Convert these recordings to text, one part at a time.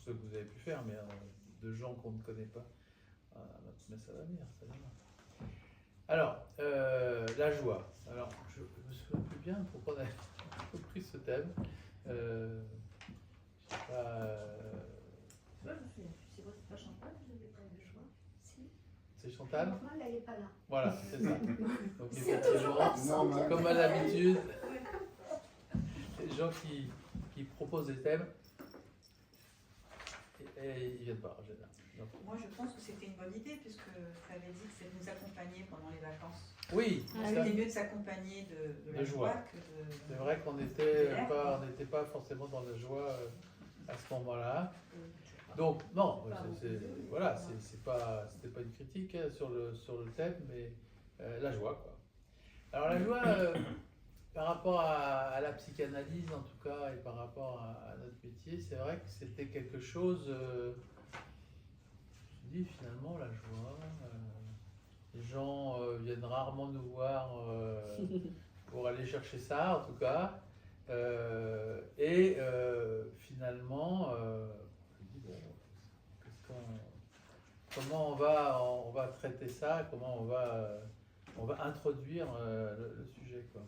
ceux que vous avez pu faire, mais de gens qu'on ne connaît pas. Mais ça va venir, ça va venir. Alors, la joie. Alors, je me souviens plus bien pourquoi on a pris ce thème. Je sais pas. Je me souviens plus, c'est vrai, c'est pas Chantal, je n'avais pas de joie. Si. C'est Chantal? Normal, elle n'est pas là. Voilà, c'est ça. Donc, C'est toujours absent. comme à l'habitude, les gens qui proposent des thèmes, et ils viennent pas en général. Donc, Moi, je pense que c'était une bonne idée, puisque tu avais dit que c'était de nous accompagner pendant les vacances. oui, C'était mieux de s'accompagner de la joie que de... c'est vrai qu'on n'était pas forcément dans la joie à ce moment-là. Donc non, voilà, c'était pas une critique sur le thème, mais la joie, quoi. Alors la joie, par rapport à la psychanalyse en tout cas, et par rapport à notre métier, c'est vrai que c'était quelque chose. Je me dis finalement la joie. Les gens viennent rarement nous voir pour aller chercher ça, en tout cas. Finalement, je me dis, bon, comment on va traiter ça, comment on va introduire le sujet, quoi.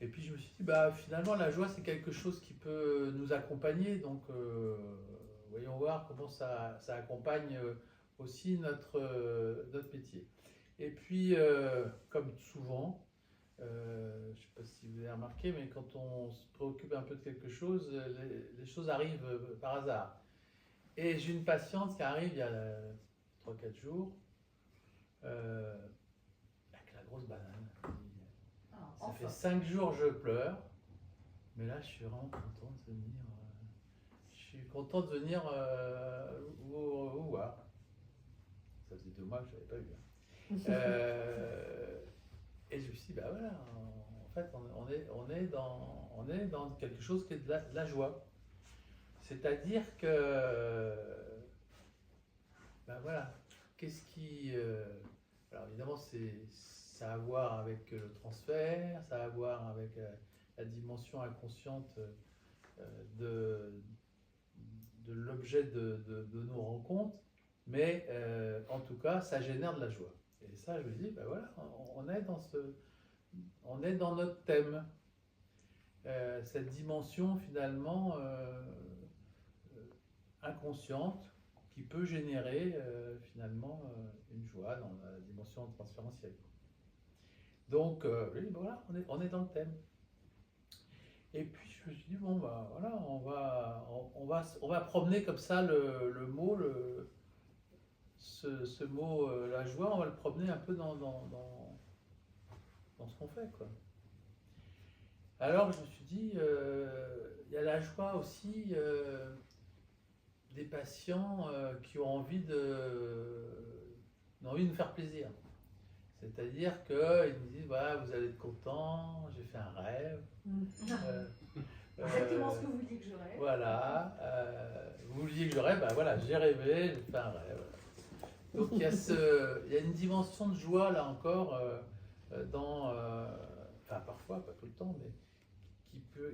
Et puis je me suis dit, bah, finalement, la joie, c'est quelque chose qui peut nous accompagner, donc voyons voir comment ça accompagne aussi notre métier. Et puis, comme souvent, je ne sais pas si vous avez remarqué, mais quand on se préoccupe un peu de quelque chose, les choses arrivent par hasard. Et j'ai une patiente qui arrive il y a 3-4 jours, avec la grosse banane. Ça fait 5 jours que je pleure, mais là je suis vraiment content de venir. Je suis content de venir vous voir. Ça faisait 2 mois que je n'avais pas vu. Et je me suis dit, bah voilà, en fait, on est dans quelque chose qui est de la joie. C'est-à-dire que, ben voilà, qu'est-ce qui... alors évidemment, ça a à voir avec le transfert, ça a à voir avec la dimension inconsciente de l'objet de nos rencontres, mais en tout cas, ça génère de la joie. Et ça, je me dis, ben voilà, on est dans notre thème. Cette dimension finalement inconsciente qui peut générer finalement une joie dans la dimension transférentielle. Donc oui, voilà, on est dans le thème. Et puis je me suis dit, bon bah voilà, on va promener comme ça le mot, ce mot la joie, on va le promener un peu dans ce qu'on fait, quoi. Alors je me suis dit, il y a la joie aussi des patients qui ont envie de nous faire plaisir. C'est-à-dire qu'ils me disent, voilà, vous allez être content, j'ai fait un rêve. Exactement ce que vous vouliez que je rêve. Voilà, vous vouliez que je rêve, ben voilà, j'ai rêvé, j'ai fait un rêve. Donc il y a une dimension de joie là encore enfin parfois, pas tout le temps, mais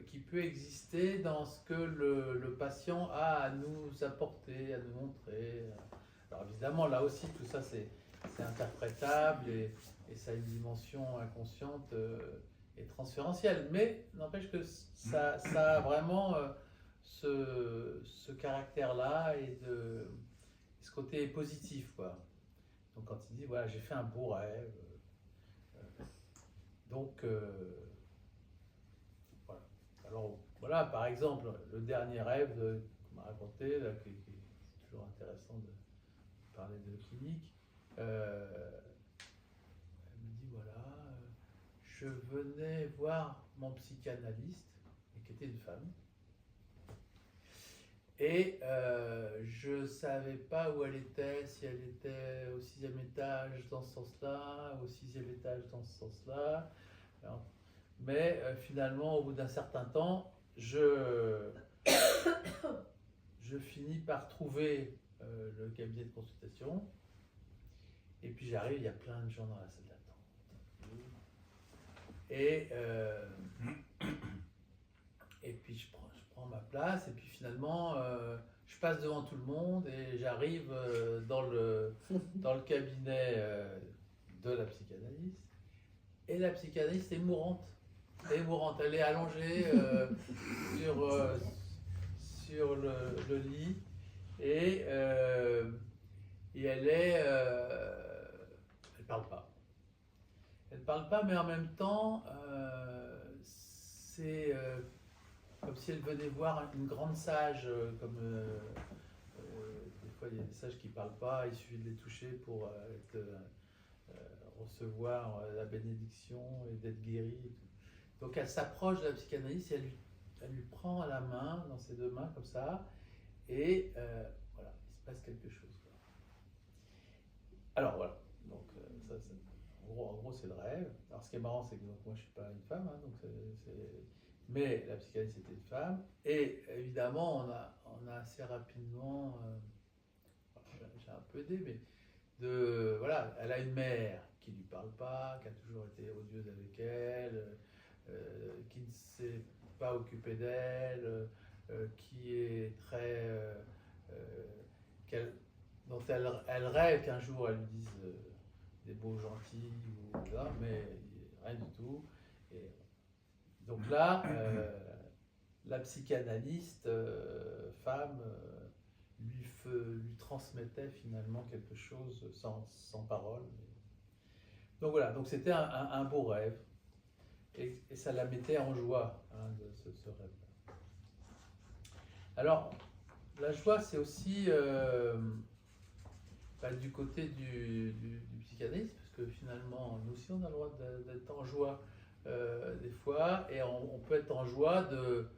qui peut exister dans ce que le patient a à nous apporter, à nous montrer. Alors évidemment, là aussi, tout ça c'est interprétable et ça a une dimension inconsciente et transférentielle, mais n'empêche que ça a vraiment ce caractère-là et ce côté positif, quoi. Donc quand il dit, voilà, j'ai fait un beau rêve, donc voilà. Alors voilà, par exemple, le dernier rêve qu'on m'a raconté, là, qui est toujours intéressant de parler de clinique, elle me dit, voilà, je venais voir mon psychanalyste, qui était une femme, et je ne savais pas où elle était, si elle était au 6e étage dans ce sens-là, au 6e étage dans ce sens-là. Alors, mais finalement, au bout d'un certain temps, je finis par trouver le cabinet de consultation. Et puis j'arrive, il y a plein de gens dans la salle d'attente. Et puis je prends ma place, et puis finalement, je passe devant tout le monde et j'arrive dans le cabinet de la psychanalyste. Et la psychanalyste est mourante. Elle est mourante, elle est allongée sur le lit et elle parle pas. Elle parle pas, mais en même temps, c'est comme si elle venait voir une grande sage, des fois il y a des sages qui parlent pas, il suffit de les toucher pour recevoir la bénédiction et d'être guéri. Et tout. Donc elle s'approche de la psychanalyste et elle lui prend la main dans ses deux mains comme ça, et voilà, il se passe quelque chose. Quoi. Alors voilà, donc en gros c'est le rêve. Alors ce qui est marrant, c'est que donc, moi je suis pas une femme, hein, donc mais la psychanalyste était une femme, et évidemment on a assez rapidement, j'ai un peu aidé, mais voilà, elle a une mère qui lui parle pas, qui a toujours été odieuse avec elle, qui ne s'est pas occupée d'elle, qui est très, dont elle rêve qu'un jour elle lui dise des mots gentils ou là, mais rien du tout. Et donc là, la psychanalyste femme lui transmettait finalement quelque chose sans parole. Donc voilà, donc c'était un beau rêve, et ça la mettait en joie, hein, ce rêve. Alors, la joie, c'est aussi du côté du psychanalyste, parce que finalement, nous aussi, on a le droit d'être en joie des fois, et on peut être en joie de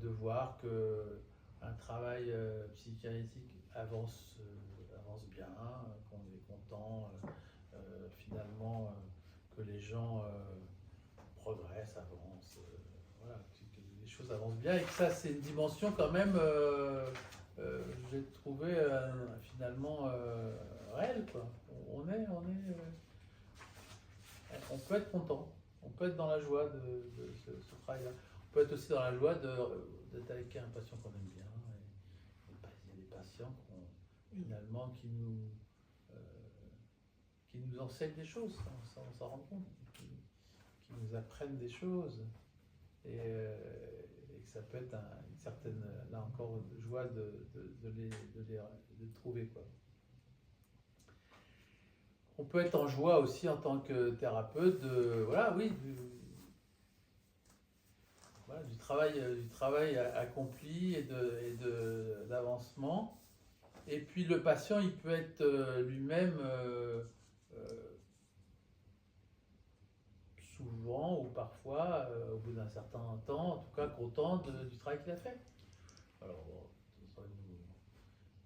voir qu'un travail psychanalytique avance bien, qu'on est content finalement que les gens progressent, avancent, voilà, que les choses avancent bien, et que ça c'est une dimension quand même, j'ai trouvé finalement réelle, quoi. On peut être content, on peut être dans la joie de ce travail-là. On peut être aussi dans la joie d'être avec un patient qu'on aime bien. Il y a des patients finalement qui nous enseignent des choses, sans s'en rendre compte, qui nous apprennent des choses, et que ça peut être une certaine, là encore, joie de les trouver, quoi. On peut être en joie aussi en tant que thérapeute du travail accompli et d'avancement. Et puis le patient, il peut être lui-même souvent ou parfois, au bout d'un certain temps, en tout cas content du travail qu'il a fait. Alors bon,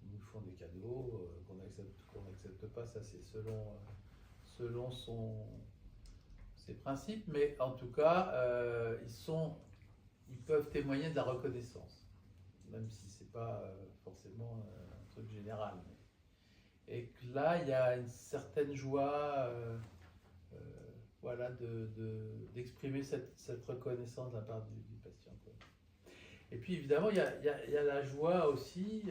ils nous font des cadeaux qu'on n'accepte pas, ça c'est selon ses principes, mais en tout cas, ils peuvent témoigner de la reconnaissance, même si c'est pas forcément un truc général. Et que là, il y a une certaine joie, d'exprimer cette reconnaissance de la part du patient, quoi. Et puis évidemment, il y a la joie aussi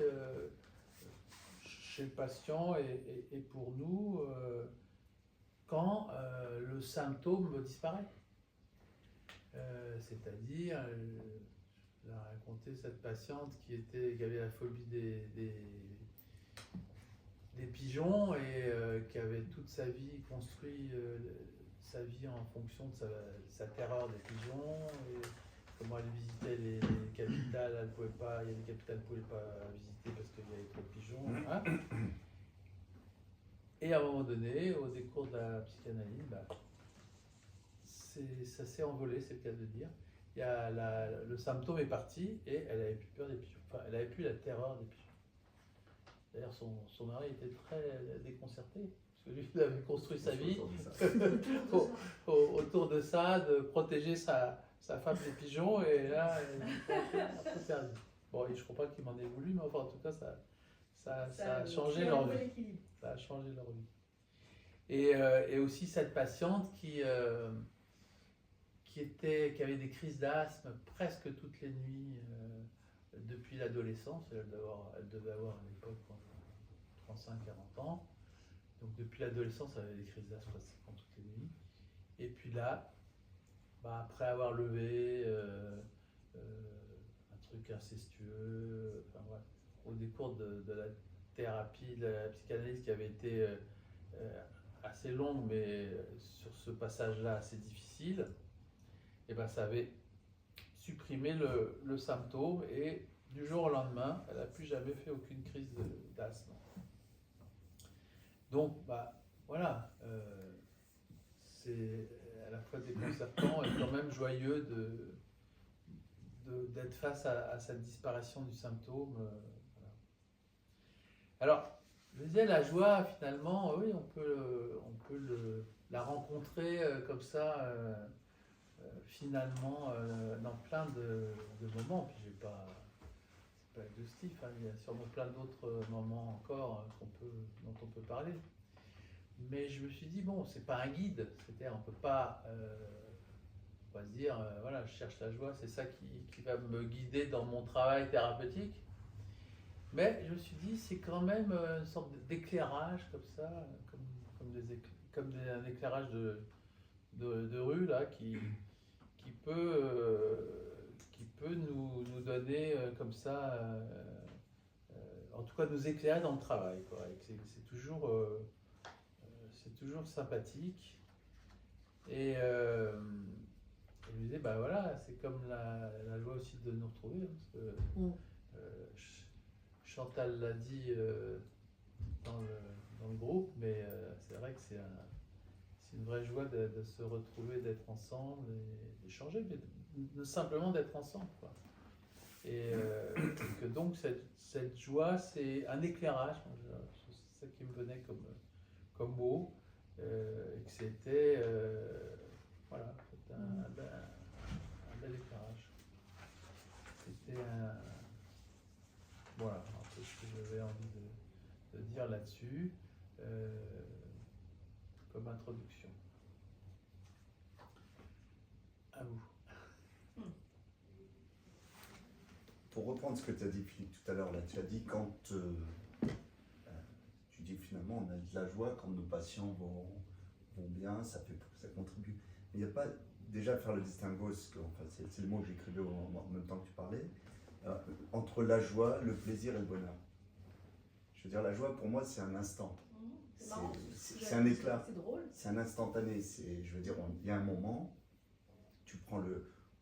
chez le patient et pour nous quand le symptôme disparaît. C'est-à-dire, j'ai raconté cette patiente qui avait la phobie des pigeons et qui avait toute sa vie construit sa vie en fonction de sa terreur des pigeons, et comment elle visitait les capitales, il y a des capitales qu'elle ne pouvait pas visiter parce qu'il y avait trop de pigeons. Hein. Et à un moment donné, au décours de la psychanalyse, ça s'est envolé, c'est le cas de dire. Le symptôme est parti et elle n'avait plus peur des pigeons. Enfin, elle n'avait plus la terreur des pigeons. D'ailleurs, son mari était très déconcerté, parce que lui, il avait construit sa vie autour de ça, de protéger sa femme des pigeons, et là, elle est un peu perdue. Bon, je ne crois pas qu'il m'en ait voulu, mais enfin, en tout cas, ça a changé leur vie. Ça a changé leur vie. Et aussi cette patiente qui qui avait des crises d'asthme presque toutes les nuits depuis l'adolescence. Elle devait avoir à l'époque 35-40 ans. Donc depuis l'adolescence, elle avait des crises d'asthme pratiquement toutes les nuits. Et puis là, après avoir levé un truc incestueux, enfin, ouais, au décours de la thérapie, de la psychanalyse qui avait été assez longue, mais sur ce passage-là assez difficile, et ça avait supprimé le symptôme, et du jour au lendemain, elle n'a plus jamais fait aucune crise d'asthme. Donc, voilà, c'est à la fois déconcertant et quand même joyeux d'être face à cette disparition du symptôme. Voilà. Alors, je disais, la joie, finalement, oui, on peut la rencontrer comme ça, finalement, dans plein de moments. Puis c'est pas exhaustif, hein, il y a sûrement plein d'autres moments encore dont on peut parler. Mais je me suis dit, bon, c'est pas un guide, c'est-à-dire on peut pas se dire, voilà, je cherche la joie, c'est ça qui va me guider dans mon travail thérapeutique. Mais je me suis dit, c'est quand même une sorte d'éclairage comme ça, comme un éclairage de rue là, qui peut nous donner comme ça, en tout cas nous éclairer dans le travail, quoi. Et c'est toujours sympathique. Et je me disais, voilà, c'est comme la joie aussi de nous retrouver, hein, parce que Chantal l'a dit dans le groupe, mais c'est vrai que c'est une vraie joie de se retrouver, d'être ensemble et d'échanger, mais simplement d'être ensemble, quoi. Et que donc cette joie, c'est un éclairage, c'est ça qui me venait comme mot, et que c'était voilà, c'était un bel éclairage. C'était voilà, un peu ce que j'avais envie de dire là-dessus, comme introduction. À vous. Pour reprendre ce que tu as dit Philippe tout à l'heure, là, tu as dit quand tu dis finalement on a de la joie quand nos patients vont bien, ça contribue. Mais il n'y a pas déjà faire le distinguo, enfin, c'est le mot que j'écrivais en même temps que tu parlais, entre la joie, le plaisir et le bonheur. Je veux dire, la joie pour moi c'est un instant. C'est un éclat. C'est drôle. C'est un instantané. Je veux dire, il y a un moment,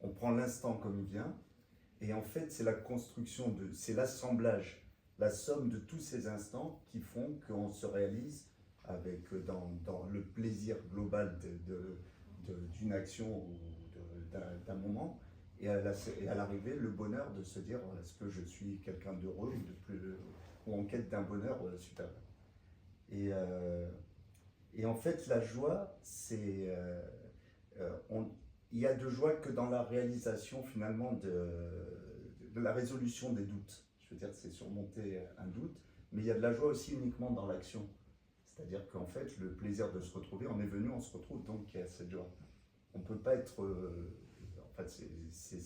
on prend l'instant comme il vient, et en fait, c'est la construction c'est l'assemblage, la somme de tous ces instants qui font qu'on se réalise dans le plaisir global d'une action ou d'un moment, et à l'arrivée, le bonheur de se dire, est-ce que je suis quelqu'un d'heureux ou en quête d'un bonheur supérieur. Et en fait, la joie, il y a de joie que dans la réalisation finalement de la résolution des doutes. Je veux dire, c'est surmonter un doute, mais il y a de la joie aussi uniquement dans l'action. C'est-à-dire qu'en fait, le plaisir de se retrouver, on est venu, on se retrouve, donc il y a cette joie. On ne peut pas être... en fait, c'est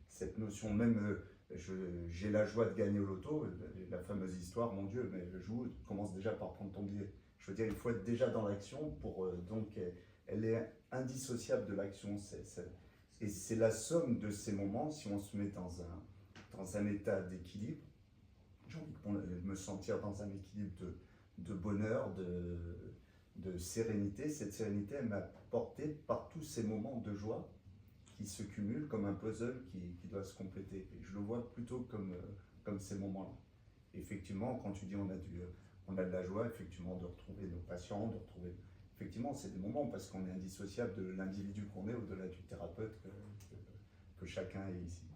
cette notion même... j'ai la joie de gagner au loto, la fameuse histoire, mon Dieu, mais le joue, commence déjà par prendre ton billet. Je veux dire, il faut être déjà dans l'action pour... donc, elle est indissociable de l'action. Et c'est la somme de ces moments, si on se met dans un état d'équilibre, j'ai envie de me sentir dans un équilibre de bonheur, de sérénité. Cette sérénité, elle m'a porté par tous ces moments de joie qui se cumulent comme un puzzle qui doit se compléter. Et je le vois plutôt comme ces moments-là. Effectivement, quand tu dis on a de la joie, effectivement, de retrouver nos patients, effectivement, c'est des moments parce qu'on est indissociable de l'individu qu'on est au-delà du thérapeute que chacun est ici.